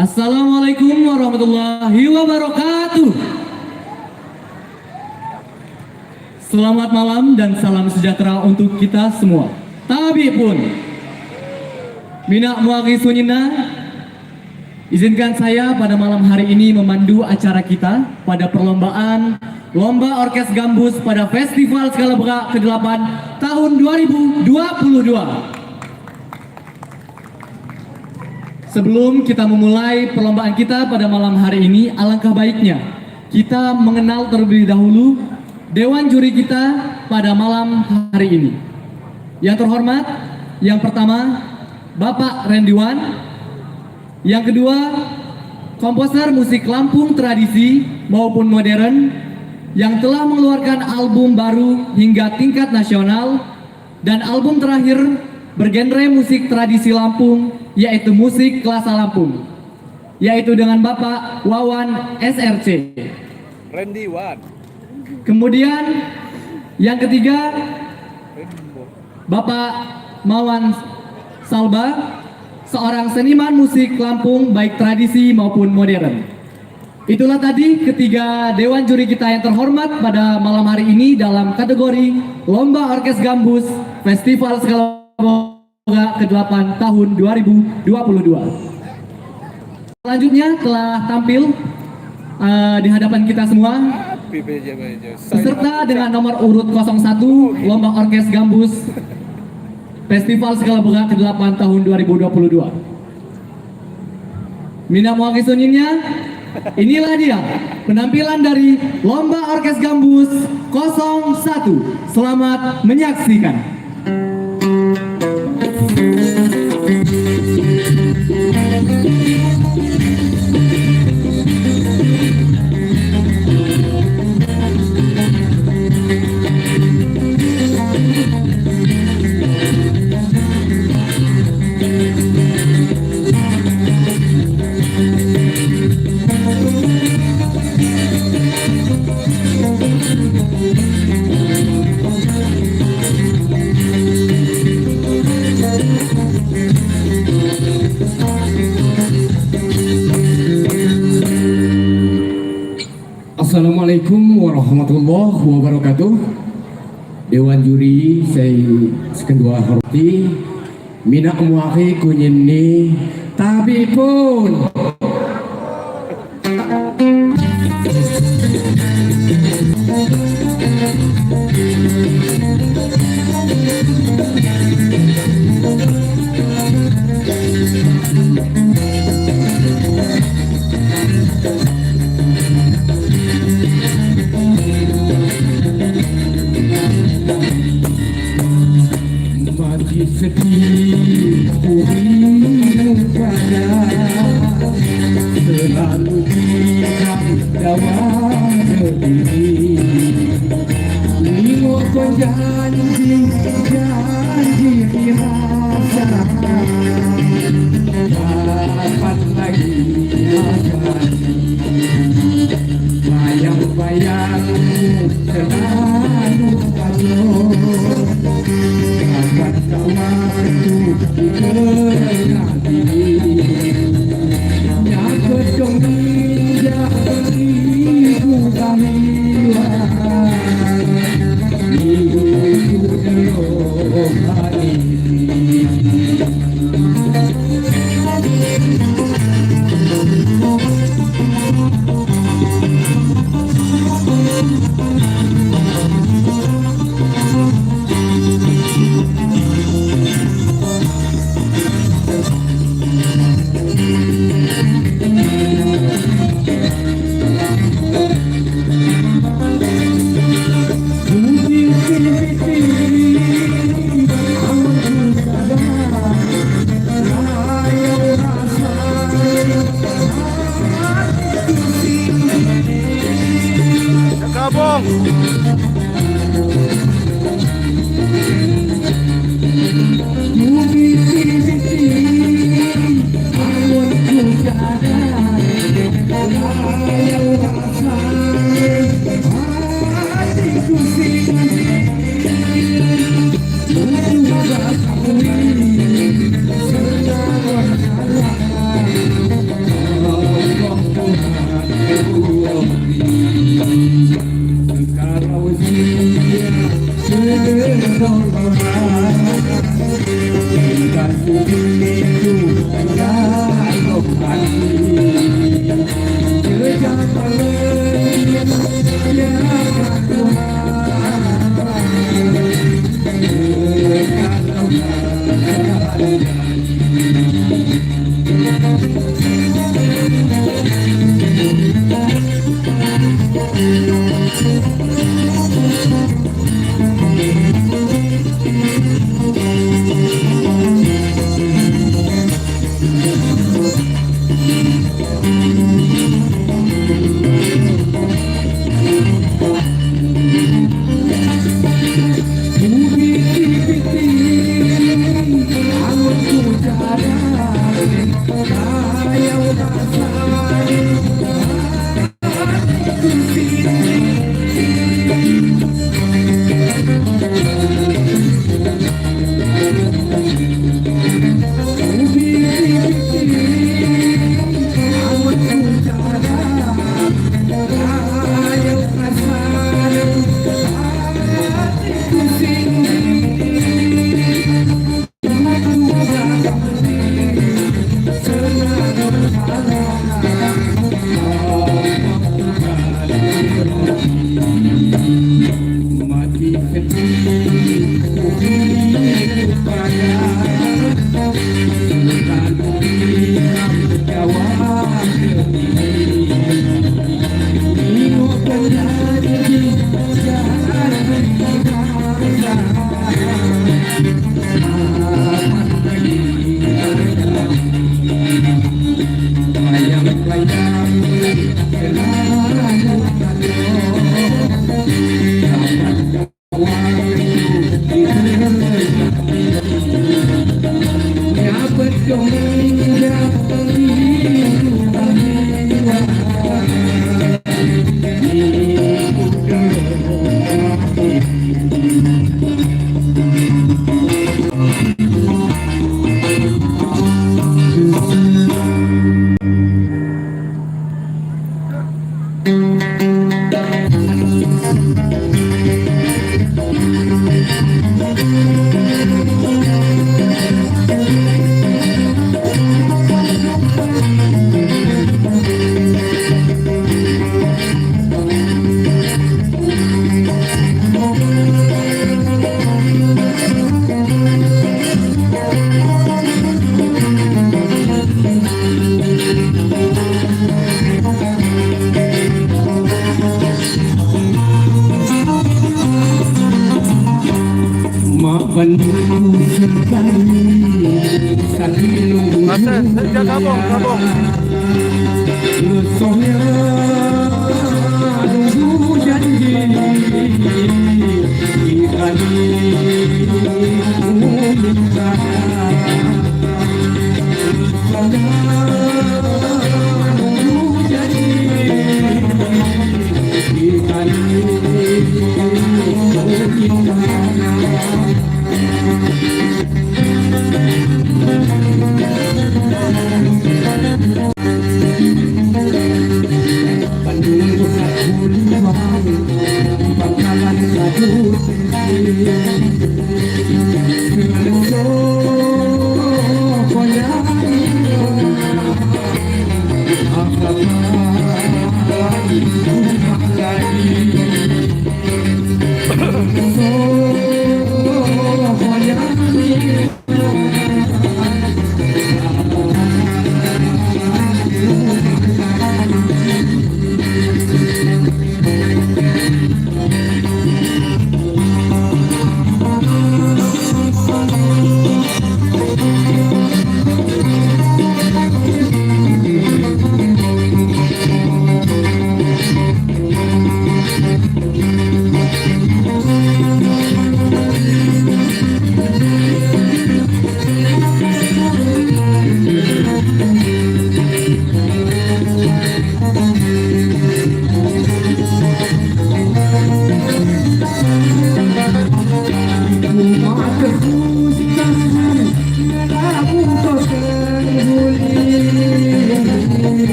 Assalamualaikum warahmatullahi wabarakatuh. Selamat malam dan salam sejahtera untuk kita semua. Tabi pun Mina Muagi Sunyina, izinkan saya pada malam hari ini memandu acara kita pada perlombaan Lomba Orkes Gambus pada Festival Skala Beka ke-8 tahun 2022. Sebelum kita memulai perlombaan kita pada malam hari ini, alangkah baiknya kita mengenal terlebih dahulu Dewan Juri kita pada malam hari ini. Yang terhormat, yang pertama Bapak Rendiwan, yang kedua komposer musik Lampung tradisi maupun modern yang telah mengeluarkan album baru hingga tingkat nasional, dan album terakhir bergenre musik tradisi Lampung yaitu musik Klasa Lampung, yaitu dengan Bapak Wawan SRC. Rendiwan. Kemudian yang ketiga Bapak Mawan Salba, seorang seniman musik Lampung baik tradisi maupun modern. Itulah tadi ketiga dewan juri kita yang terhormat pada malam hari ini dalam kategori Lomba Orkes Gambus Festival Skala Beka ke-8 tahun 2022. Selanjutnya telah tampil di hadapan kita semua peserta dengan nomor urut 01 Lomba Orkes Gambus Festival Skala Beka ke-8 tahun 2022. Mina Muagi Sunyinnya, inilah dia penampilan dari Lomba Orkes Gambus 01. Selamat menyaksikan. Assalamualaikum warahmatullahi wabarakatuh. Dewan juri saya sekendua hormati, Mina Muagi kunyini tabi pun sedih puri pada selalu diam dalam berdiri lingkup janji dirasa dapat lagi abadi bayang-bayang selalu kacau akan kau maju di tengah diri yang kedong injak ibu kamilah ibu dalam hati.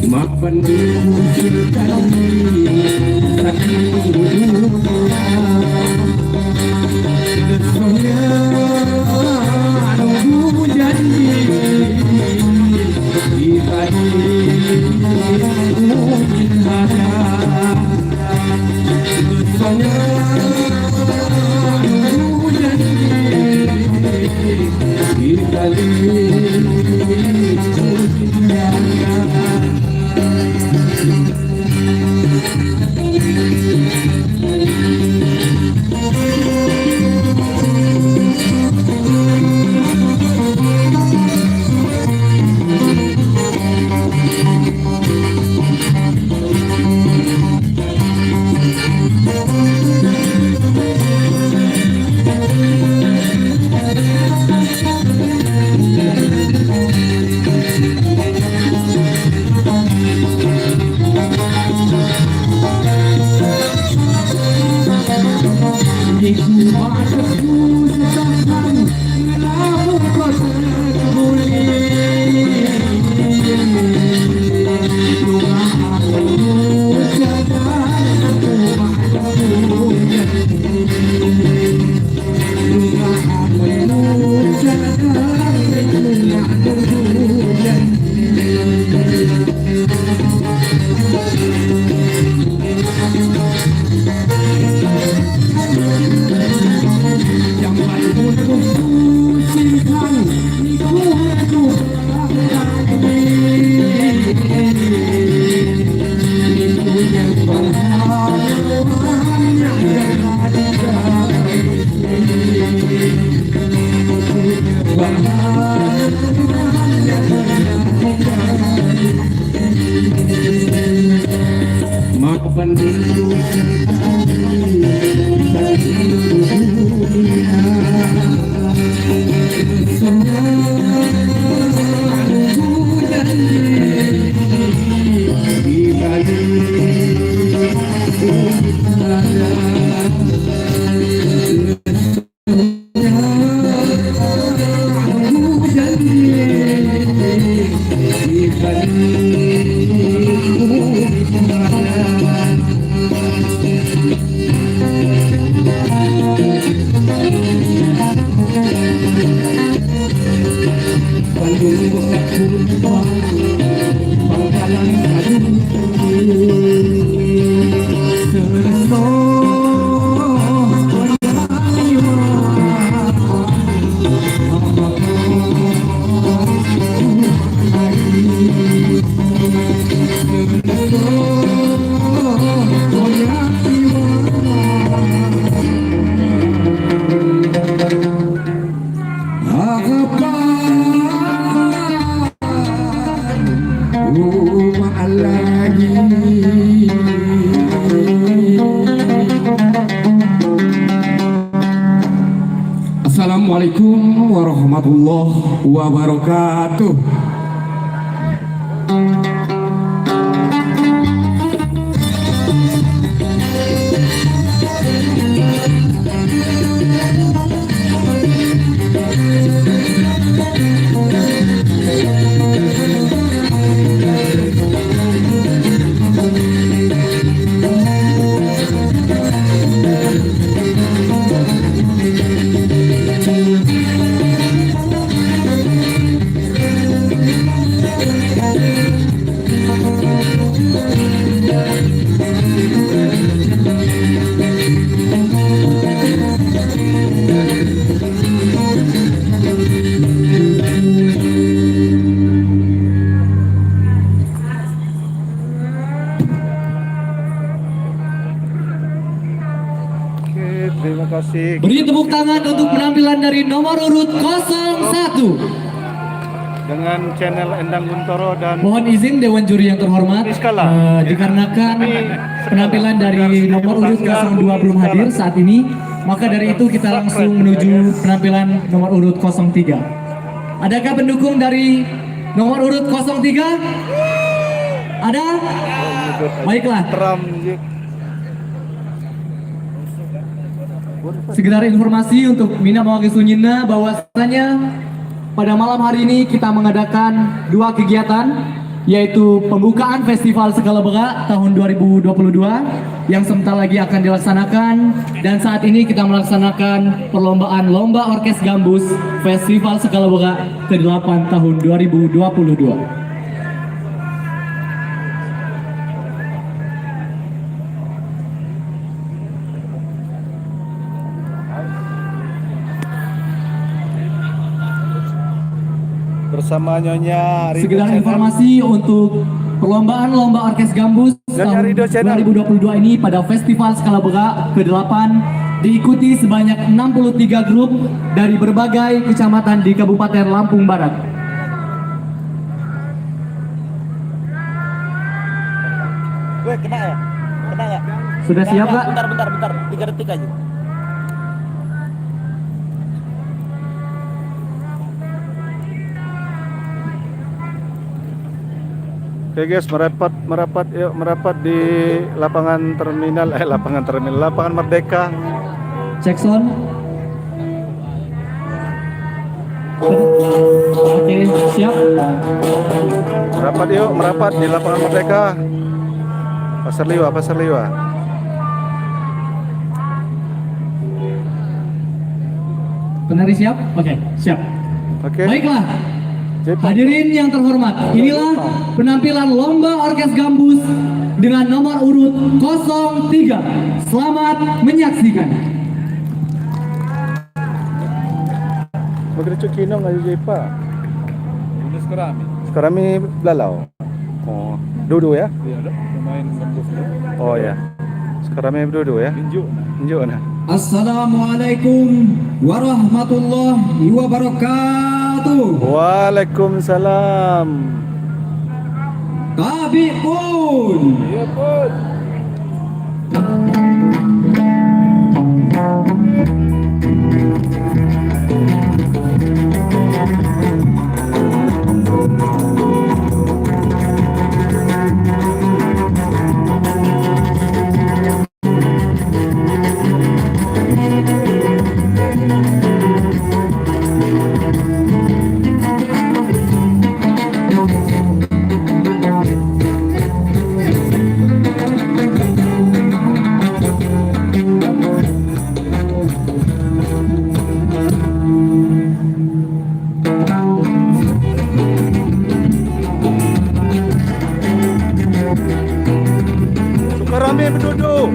maafkan ibu sekali saking dunia soalnya nunggu janji kita mungkin ada soalnya nunggu janji kita mungkin ada. Maafkan rindu Assalamualaikum warahmatullahi wabarakatuh. Terima kasih. Beri tepuk tangan untuk penampilan dari nomor urut 01. Dengan channel Endang Guntoro dan Mohon izin Dewan Juri yang terhormat, dikarenakan penampilan dari nomor urut 02 belum hadir saat ini, maka dari itu kita langsung menuju penampilan nomor urut 03. Adakah pendukung dari nomor urut 03? Ada? Baiklah. Trump. Sekedar informasi untuk Mina Mawakisunyina bahwasanya pada malam hari ini kita mengadakan dua kegiatan. yaitu pembukaan Festival Skala Bega tahun 2022 yang sebentar lagi akan dilaksanakan, dan saat ini kita melaksanakan perlombaan Lomba Orkes Gambus Festival Skala Bega ke-8 tahun 2022. Bersama Nyonya Rido Sekedar Channel. informasi untuk perlombaan Lomba Orkes Gambus Nyonya tahun Rido Channel. 2022 ini pada Festival Skala Bega ke-8 diikuti sebanyak 63 grup dari berbagai kecamatan di Kabupaten Lampung Barat. Gue kena ya? Kena ya? Sudah siap, Kak? Bentar, 3 detik aja. Oke guys, merapat di lapangan lapangan Merdeka. Cek sound. Oke, siap. Merapat di lapangan Merdeka. Pasar Liwa. Penari siap? Oke, siap. Oke. Baiklah. Jadi, Hadirin yang terhormat, inilah penampilan Lomba Orkes Gambus dengan nomor urut 03. Selamat menyaksikan. Magrecho kinong ayo jepa. Sekarang ini belalau. Oh, dudu ya? Oh ya. Sekarang ini dudu ya? Injuk nah. Assalamualaikum warahmatullahi wabarakatuh. Waalaikumsalam. Tabi pun. Iya pun. Rame berduduk.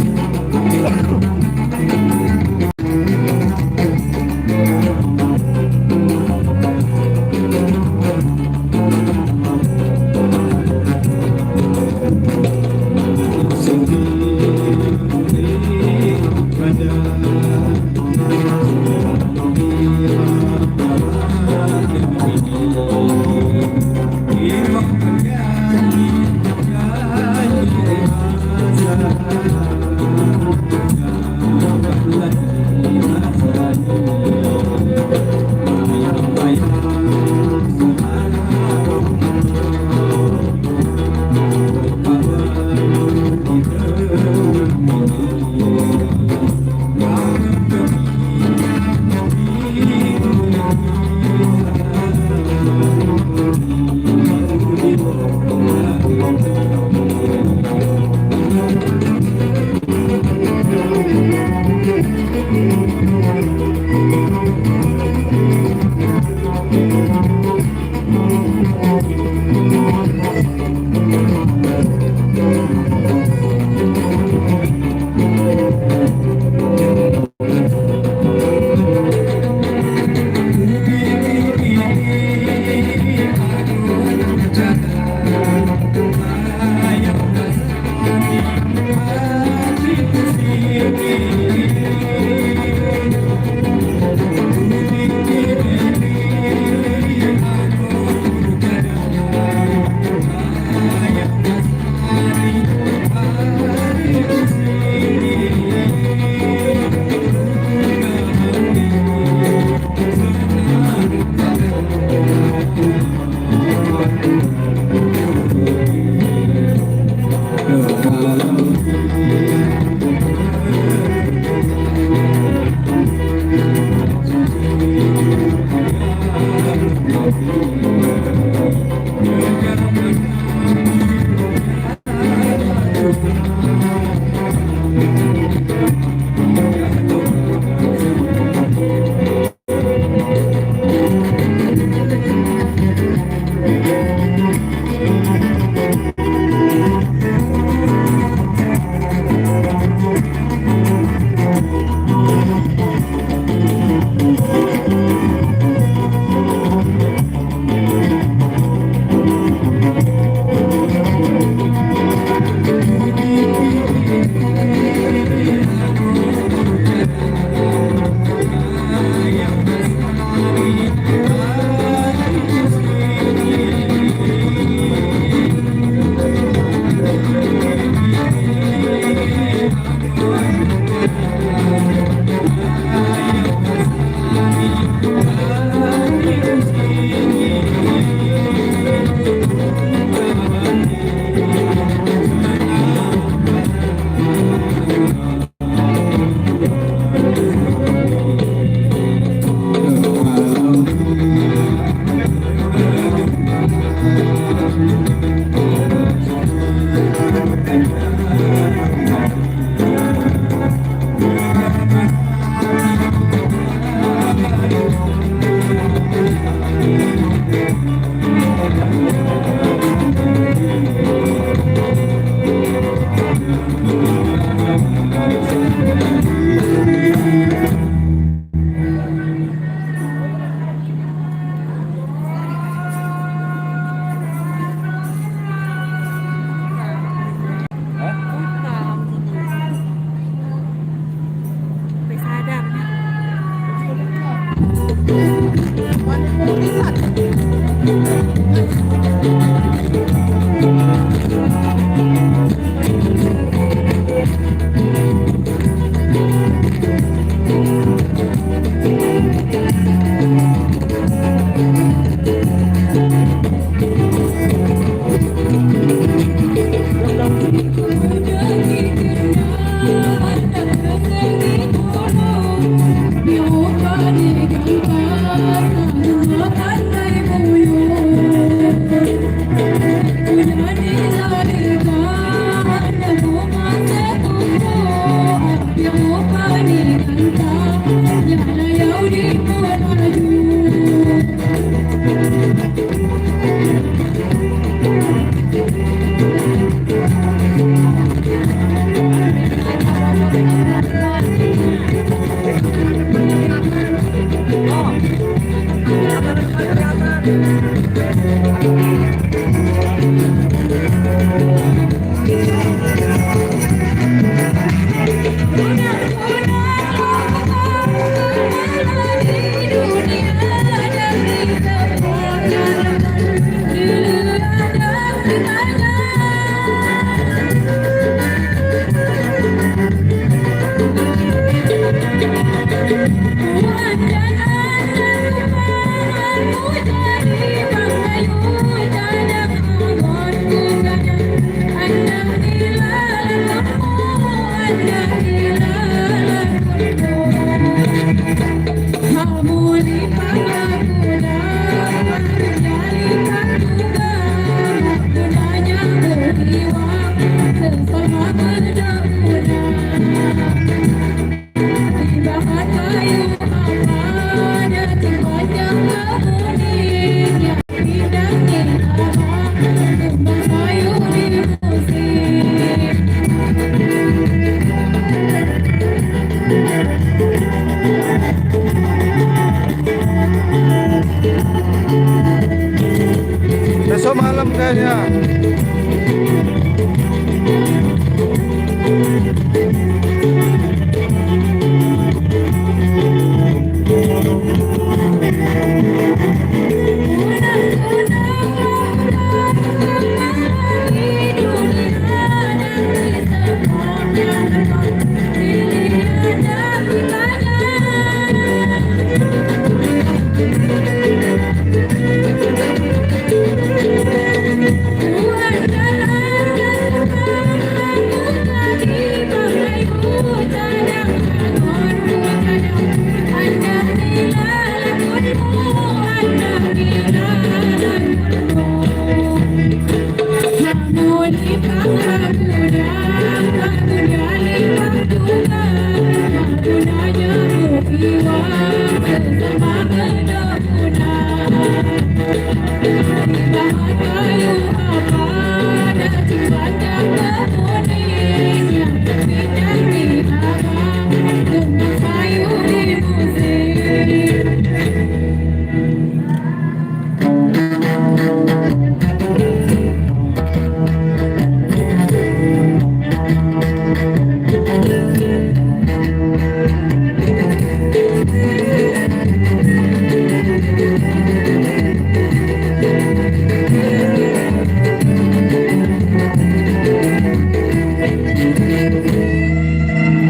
Besok malam kayaknya.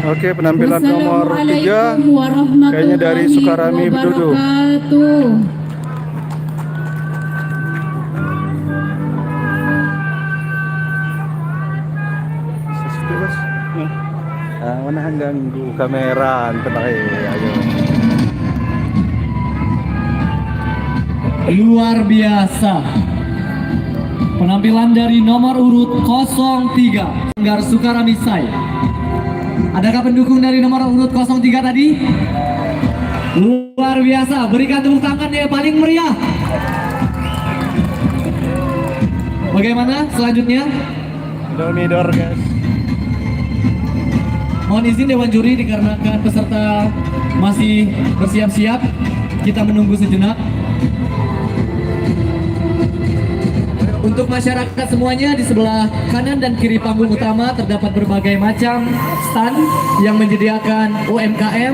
Oke, penampilan nomor 3 kayaknya dari Sukarami Bedudu. Mana ganggu kamera ayo. Luar biasa. Penampilan dari nomor urut 03 Sanggar Sukarami Sai. Adakah pendukung dari nomor urut 03 tadi? Luar biasa, berikan tepuk tangan yang paling meriah. Bagaimana selanjutnya? Midor guys. Mohon izin Dewan Juri dikarenakan peserta masih bersiap-siap, kita menunggu sejenak. Untuk masyarakat semuanya, di sebelah kanan dan kiri panggung utama terdapat berbagai macam stand yang menyediakan UMKM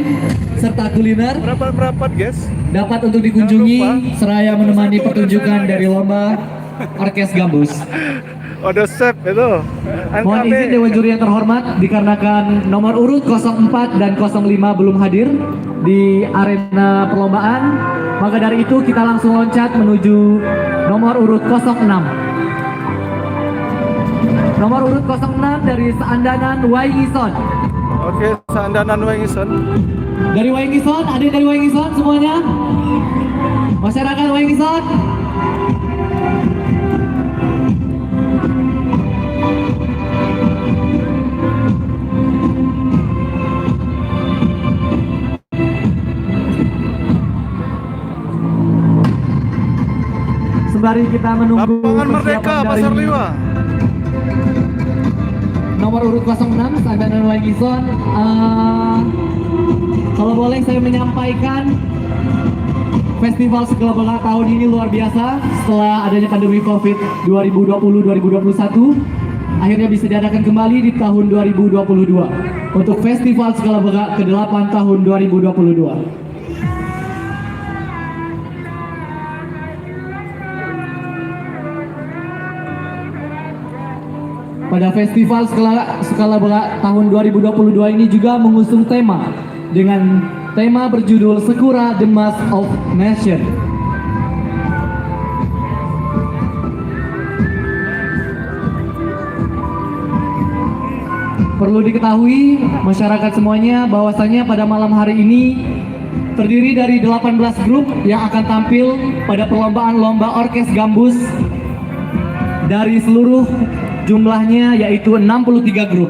serta kuliner. Merapat guys. Dapat untuk dikunjungi seraya menemani pertunjukan dari lomba Orkes Gambus. Ada chef itu. Mohon izin Dewan Juri yang terhormat, dikarenakan nomor urut 04 dan 05 belum hadir di arena perlombaan, maka dari itu kita langsung loncat menuju nomor urut 06. Nomor urut 06 dari Seandanan Waingison. Oke, Seandanan Waingison. Dari Waingison, ada dari Waingison semuanya? Masyarakat Waingison. sembari kita menunggu Lapangan Merdeka persiapan Pasar dari Liwa. nomor urut 06 Sangganan Wangison. Kalau boleh saya menyampaikan, Festival Segala Bola tahun ini luar biasa. Setelah adanya pandemi Covid 2020-2021, akhirnya bisa diadakan kembali di tahun 2022 untuk Festival Segala Bola ke-8 tahun 2022. Pada Festival Skala Bola tahun 2022 ini juga mengusung tema dengan tema berjudul Sakura The Mask of Nation. Perlu diketahui masyarakat semuanya bahwasanya pada malam hari ini terdiri dari 18 grup yang akan tampil pada perlombaan lomba orkes gambus dari seluruh jumlahnya yaitu 63 grup.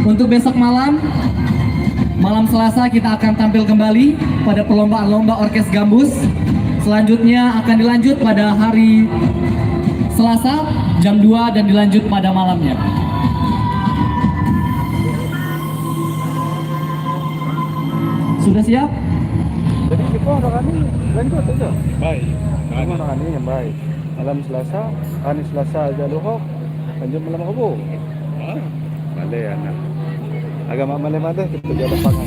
Untuk besok malam Selasa kita akan tampil kembali pada perlombaan lomba orkes gambus. Selanjutnya akan dilanjut pada hari Selasa jam 2 dan dilanjut pada malamnya. Sudah siap? Jadi kita orang ini lanjut aja. Baik. Orang ini yang baik. Malam Selasa, hari Selasa aja luhok, lanjut malam Rabu. Malay anak. Agama malay-malay kita di lapangan.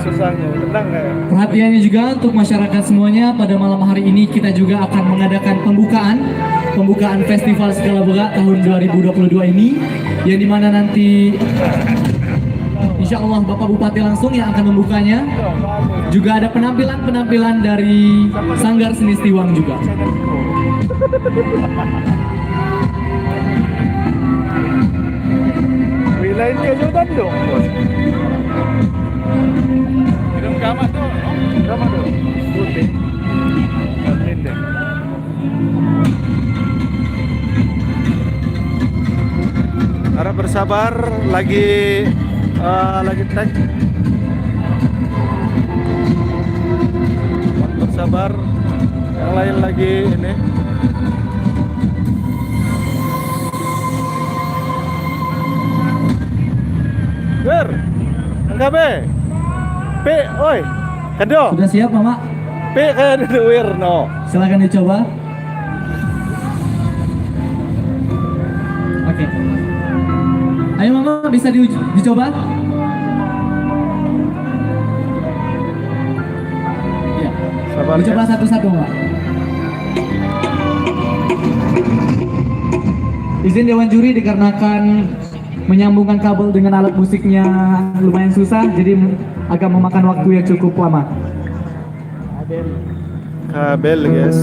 Susahnya, tenang ya. Perhatiannya juga untuk masyarakat semuanya, pada malam hari ini kita juga akan mengadakan pembukaan Festival Skala Bola tahun 2022 ini, yang dimana nanti Insya Allah Bapak Bupati langsung yang akan membukanya. Juga ada penampilan dari Sanggar Seni Stiwang juga. Wilayahnya Jordan dong, bos. Minum gamat tuh, gamat tuh. Putih. Lindeng. Harap bersabar, lagi tag. Bersabar, yang lain lagi ini. Ber, enggak be, P, oi, kado, Sudah siap Mama? P kayak ada Wirno. Silakan dicoba. Oke. Ayo Mama, bisa dicoba? Ya. Sabar Dicoba ya. satu-satu Mama. Izin Dewan Juri dikarenakan menyambungkan kabel dengan alat musiknya lumayan susah, jadi agak memakan waktu yang cukup lama. Kabel guys.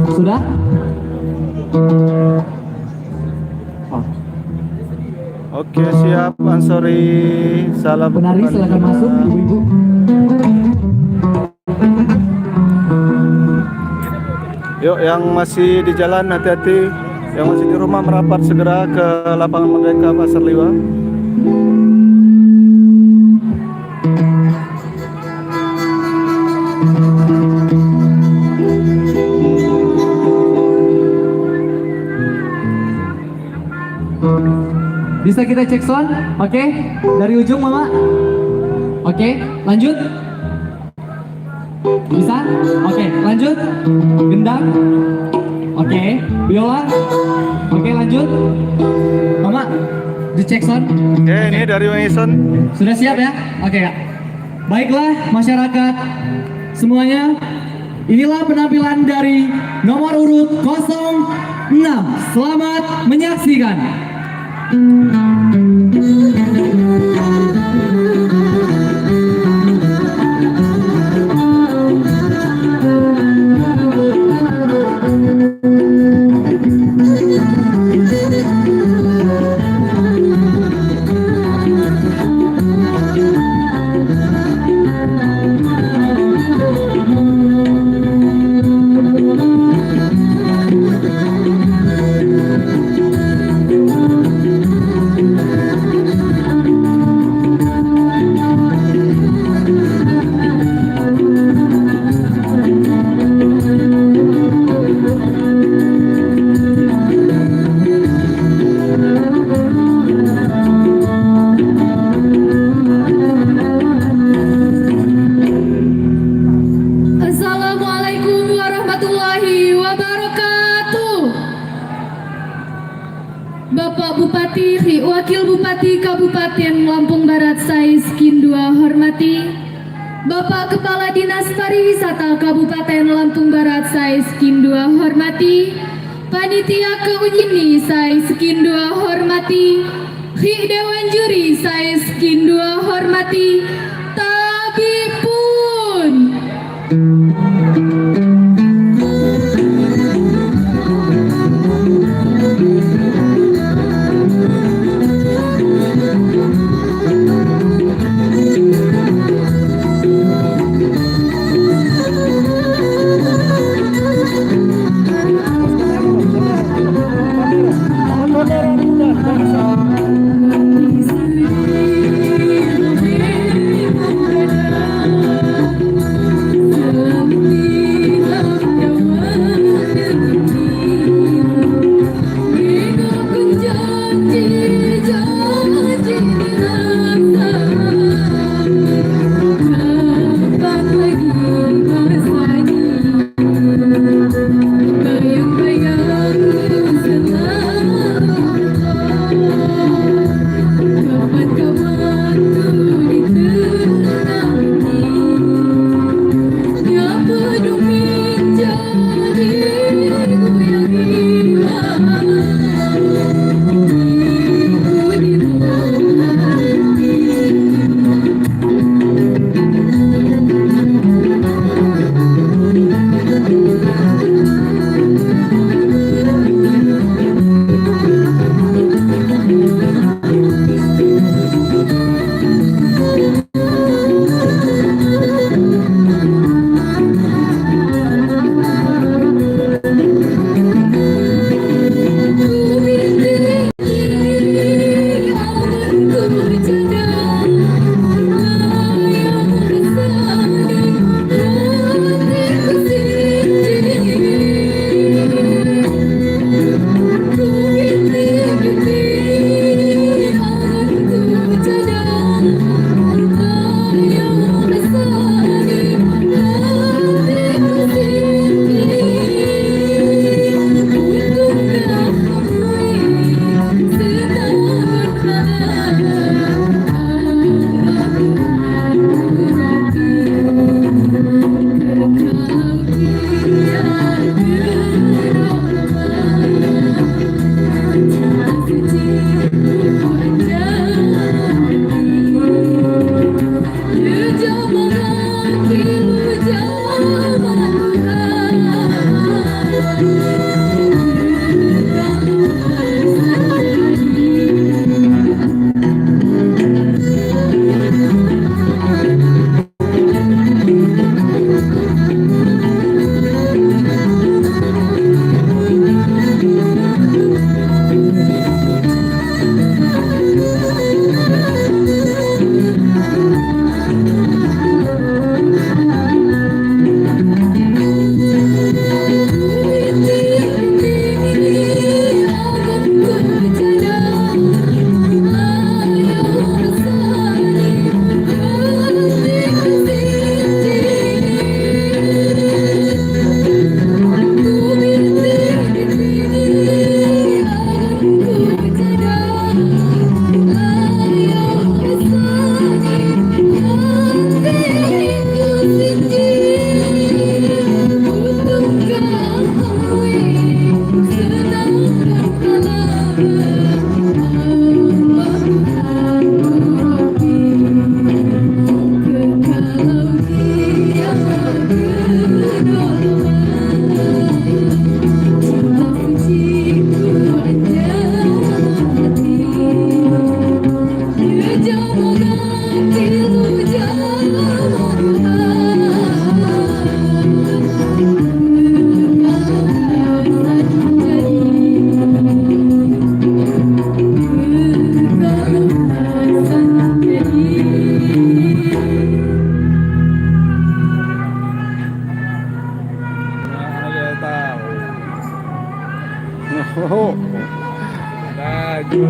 Sudah? Oh. Oke siap, Ansori. Salam. Penari silakan masuk, ibu-ibu. Yuk yang masih di jalan hati-hati. Yang masih di rumah merapat segera ke lapangan Merdeka Pasar Liwa. Bisa kita cek sound? Oke. Dari ujung Mama. Oke, lanjut. Bisa? Oke, lanjut. Gendang. Oke, biola. Oke, lanjut. Mama, dicek sound. Oke, ini dari Wangison. Sudah siap ya? Oke ya. Baiklah masyarakat semuanya, inilah penampilan dari nomor urut 06. Selamat menyaksikan. Assalamualaikum warahmatullahi wabarakatuh. Bapak Bupati, Wakil Bupati Kabupaten Lampung Barat saya Skin 2 hormati. Bapak Kepala Dinas Pariwisata Kabupaten Lampung Barat saya Skin 2 hormati. Panitia Keunjini saya Skin 2 hormati. Dewan Juri saya Skin 2 hormati. Tabib pun. Oh, laju.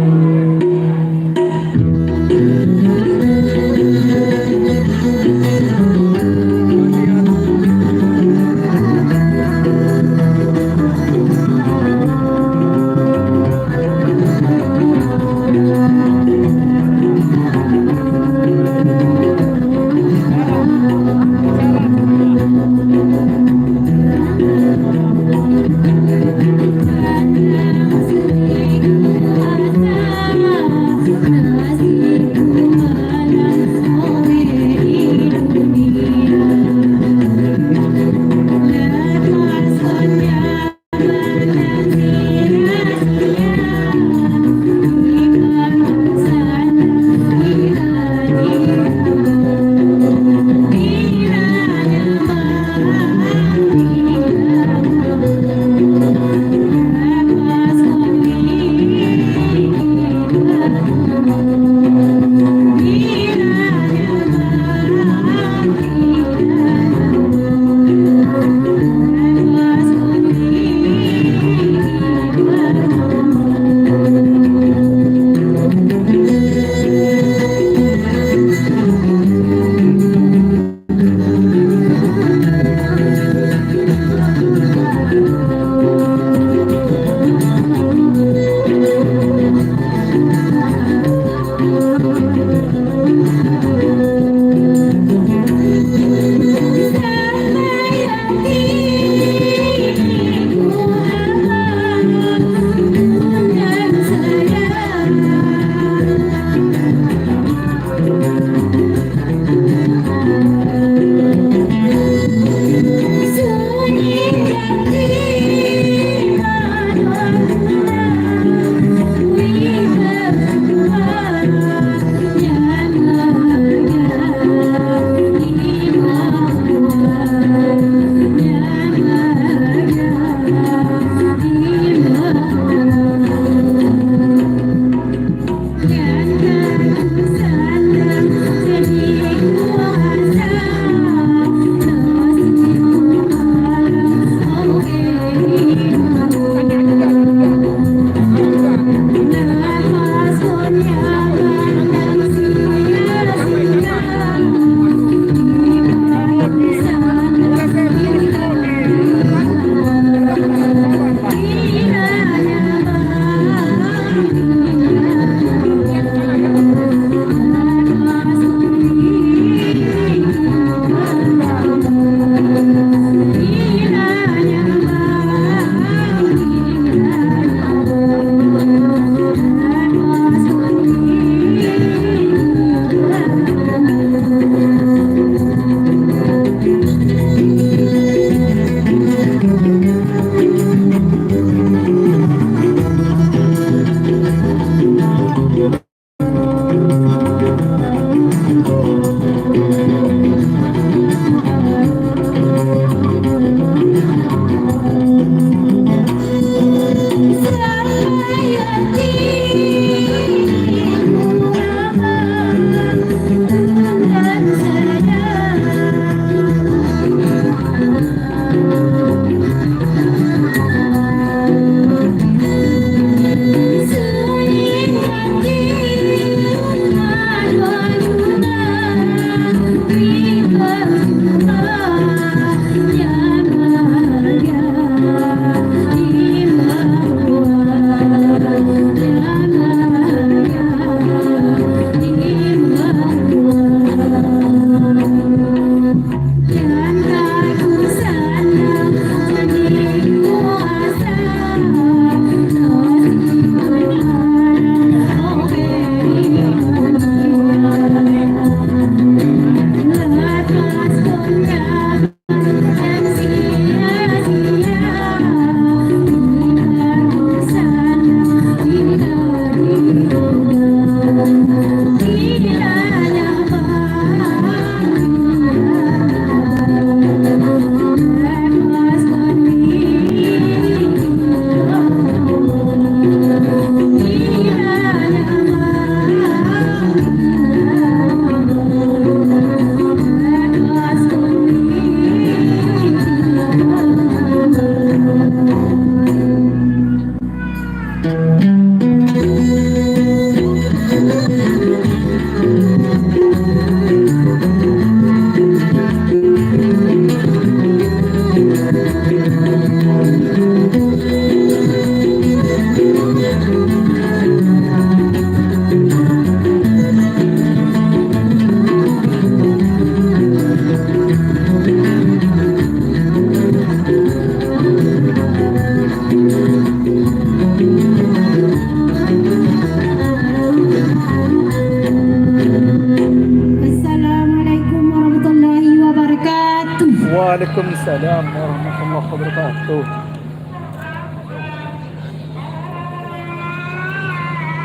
Waalaikumsalam warahmatullahi wabarakatuh.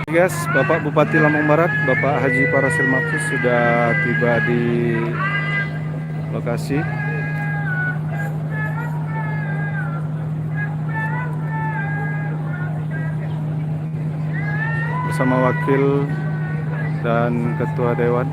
Guys, Bapak Bupati Lampung Barat, Bapak Haji Parasil Mafus sudah tiba di lokasi. Bersama wakil dan ketua dewan.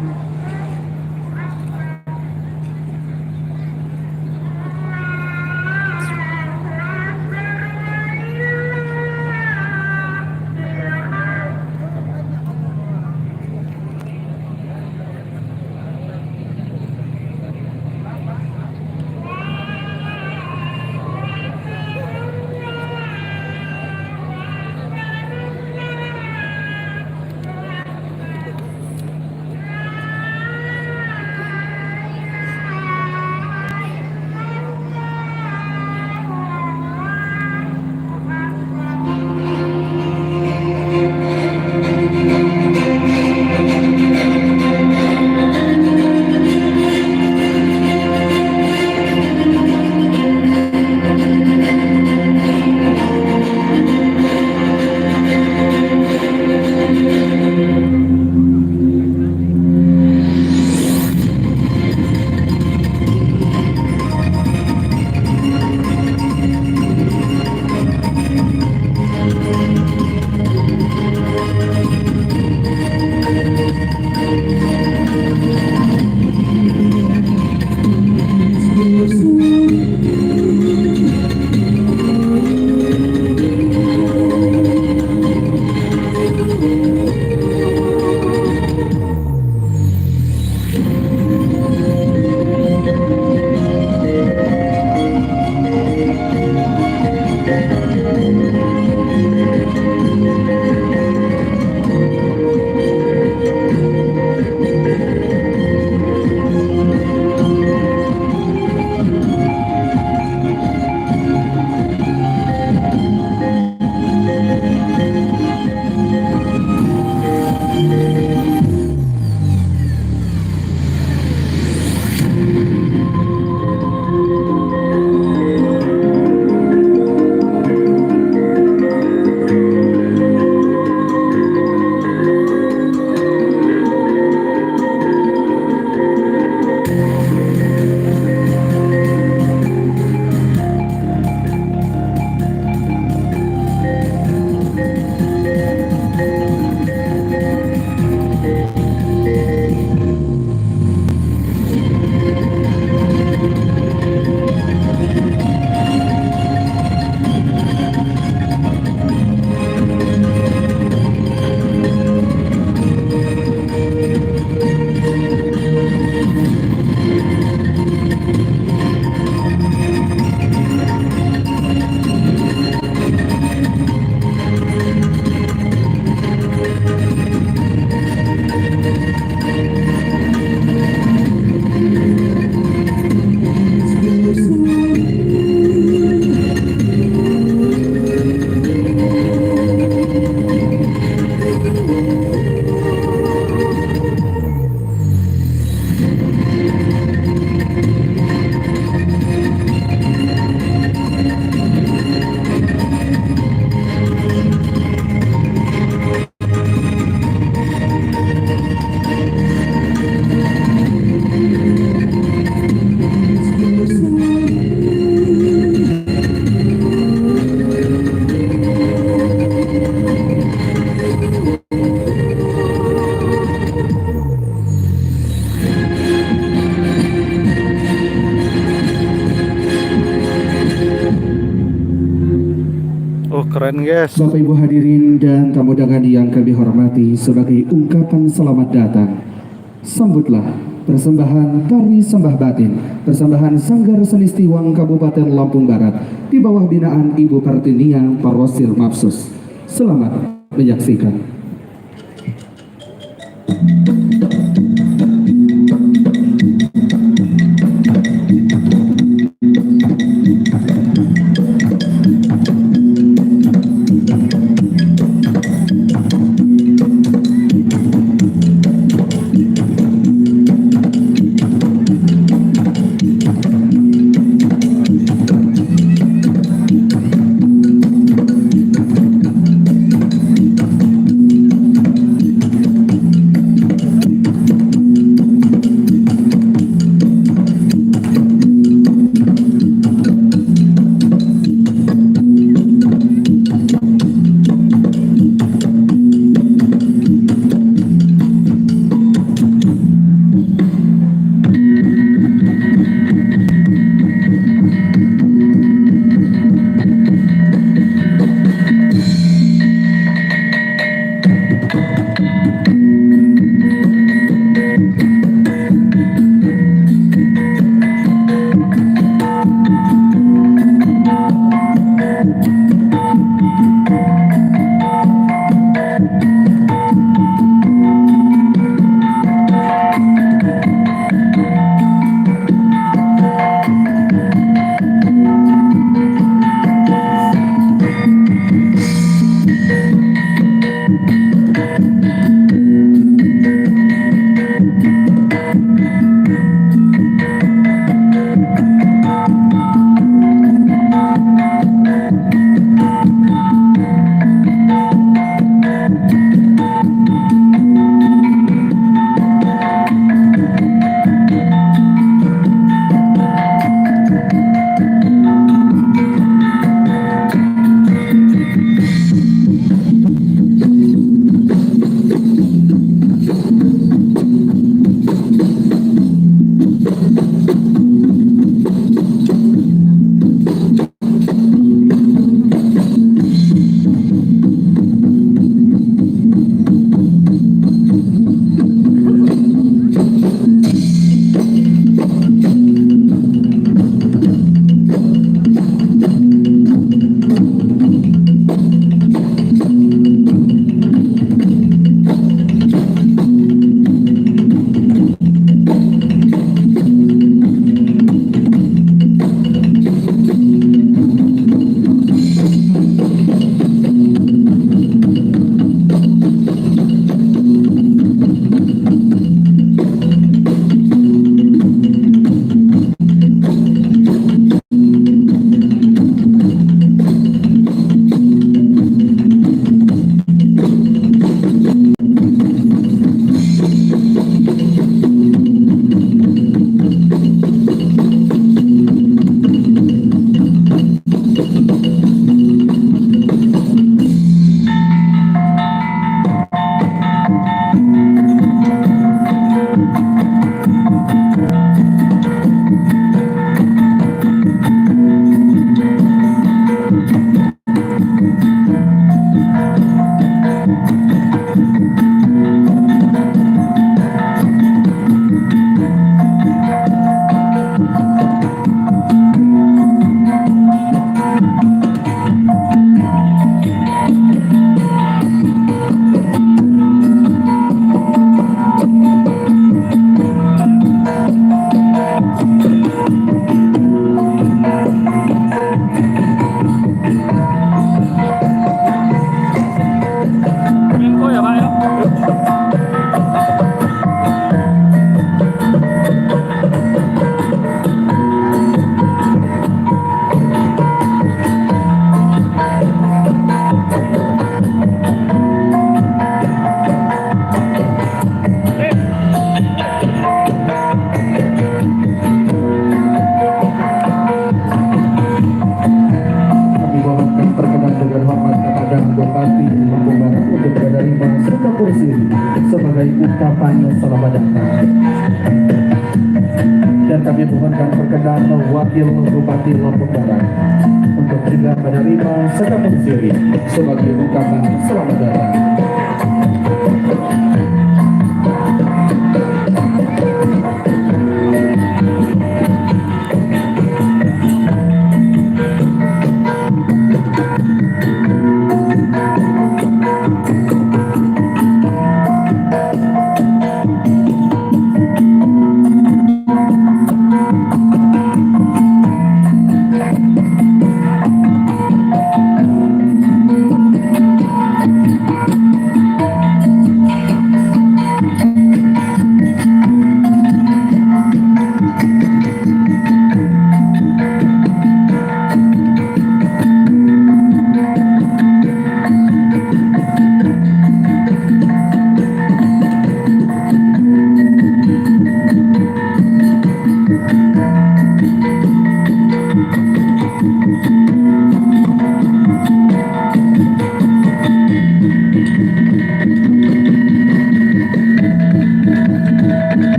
Keren guys. Bapak Ibu hadirin dan tamu undangan yang kami hormati, sebagai ungkapan selamat datang, sambutlah persembahan tari sembah batin, persembahan Sanggar Seni Stiwang Kabupaten Lampung Barat di bawah binaan Ibu Kartinia Parosil Mafsus. Selamat menyaksikan. selamat datang. Dan kami mohonkan perkenan Wakil Bupati Lombok Barat untuk juga menerima sekampung siri sebagai ungkapan selamat datang.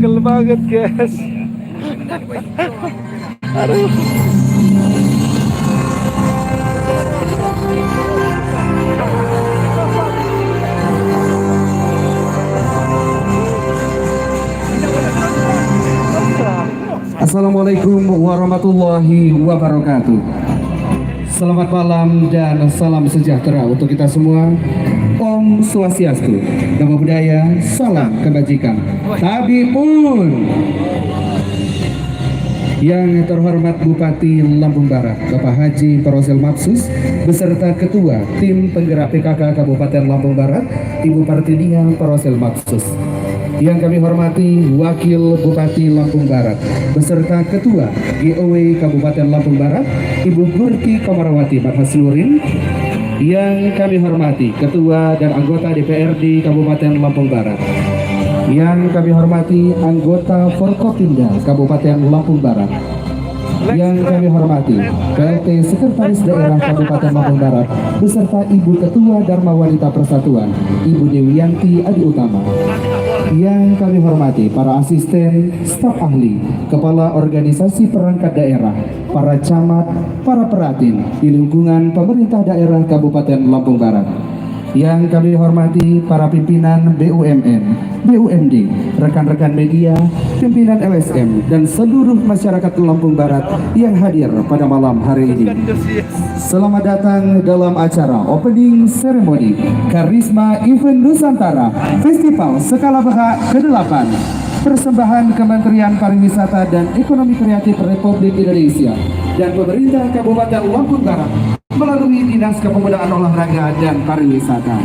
Pegel banget guys. Aduh. Assalamualaikum warahmatullahi wabarakatuh. Selamat malam dan salam sejahtera untuk kita semua. Om Swastiastu, Namo Buddhaya, salam kebajikan. Tapi pun yang terhormat Bupati Lampung Barat, Bapak Haji Parosel Mapsus, beserta Ketua Tim Penggerak PKK Kabupaten Lampung Barat, Ibu Partidia Parosel Mapsus. Yang kami hormati Wakil Bupati Lampung Barat, beserta Ketua GOW Kabupaten Lampung Barat, Ibu Gurki Komarawati Madhaslurin. Yang kami hormati Ketua dan anggota DPRD Kabupaten Lampung Barat. Yang kami hormati anggota Forkopimda Kabupaten Lampung Barat. Yang kami hormati PLT Sekretaris Daerah Kabupaten Lampung Barat beserta Ibu Ketua Dharma Wanita Persatuan, Ibu Dewiyanti Adi Utama. Yang kami hormati para asisten, staf ahli, kepala organisasi perangkat daerah, para camat, para peratin di lingkungan pemerintah daerah Kabupaten Lampung Barat. Yang kami hormati para pimpinan BUMN, BUMD, rekan-rekan media, pimpinan LSM, dan seluruh masyarakat Lampung Barat yang hadir pada malam hari ini. Selamat datang dalam acara Opening Ceremony Karisma Event Nusantara Festival Skala BH ke-8. Persembahan Kementerian Pariwisata dan Ekonomi Kreatif Republik Indonesia dan Pemerintah Kabupaten Lampung Barat melalui Dinas Kepemudaan Olahraga dan Pariwisata.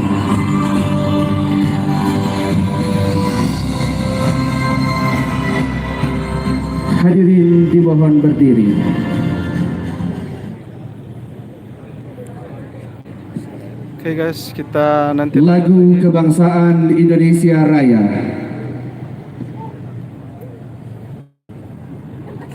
Hadirin dimohon berdiri. Oke guys, kita nanti Lagu Kebangsaan Indonesia Raya